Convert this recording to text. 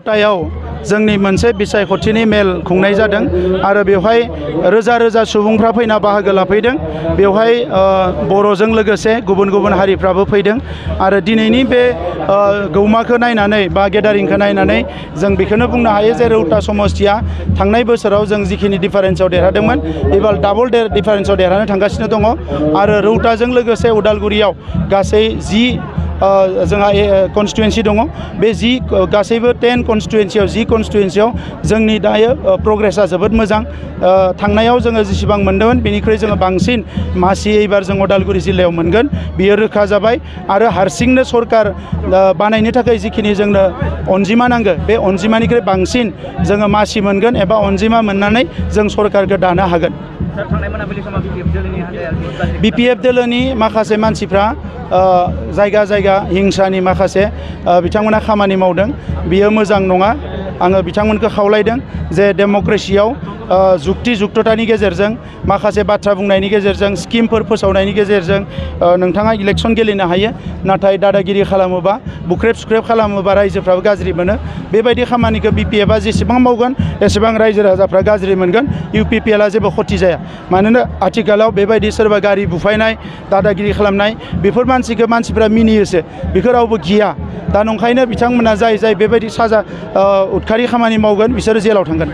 टायाव जोंनि मोनसे बिसायख'थिनि मेल खुंनाय जादों आरो बेवहाय रोजा रोजा सुबुंफ्रा फैना बाहागो लाफैदों। बेवहाय बर'जों लोगोसे गुबुन गुबुन हारिफ्राबो फैदों आरो दिनैनि बे गौमाखौ नायनानै बा गेदारिंखौ नायनानै जों बेखौनो बुंनो हायो जे रौता समस्तिया थांनाय बोसोराव जों जिखिनि डिफारेन्सआव देरहादोंमोन एबार डाबल डिफारेन्सआव देरहानो थांगासिनो दङ आरो रौताजों लोगोसे उदालगुरियाव गासै 10 जोंहा कन्स्टिटुएन्सि दङ। बे गासैबो 10 कन्स्टिटुएन्सियाव 10 कन्स्टिटुएन्सियाव जोंनि दायो प्रग्रेसा जोबोद मोजां। थांनायाव जोङो जेसेबां मोन्दोंमोन बेनिख्रुइ जोङो बांसिन मासि एबार जों उदालगुरि जिल्लायाव मोनगोन बियो रोखा जाबाय आरो हारसिंनो सरकार बानायनो थाखाय जिखिनि जोंनो अनजिमा नांगौ बे अनजिमानिख्रुइ बांसिन जोङो मासि मोनगोन एबा अनजिमा मोननानै जों सरकारखौ दानो हागोन। बिपिएफ दोलोनि माखासे मानसिफ्रा जायगा जायगा हिंसानि माखासे बिथांमोना खामानि मावदों बियो मोजां नङा। आङो बिथांमोनखौ खावलायदों जे डेम'क्रेसियाव जुक्तिजुक्ततानि गेजेरजों माखासे बाथ्रा बुंनायनि गेजेरजों स्किमफोर फोसावनायनि गेजेरजों नोंथाङा इलेक्सन गेलेनो हायो, नाथाय दादागिरि खालामोबा बुख्रेब सुख्रेब खालामोबा रायजोफ्राबो गाज्रि मोनो। बेबायदि खामानिखौ बिपिएफआ जेसेबां मावगोन एसेबां रायजो राजाफ्रा गाज्रि मोनगोन। इउपिपिएलआ जेबो खथि जाया, मानोना आथिखालाव बेबायदि सोरबा गारि बुफायनाय दादागिरि खालामनाय बेफोर मानसिखौ मानसिफ्रा मिनियोसो, बेखौ रावबो गिया। दा नंखायनो बिथांमोना जाय बेबायदि साजा उदखारि खामानि मावगोन बिसोरो जेलाव थांगोन।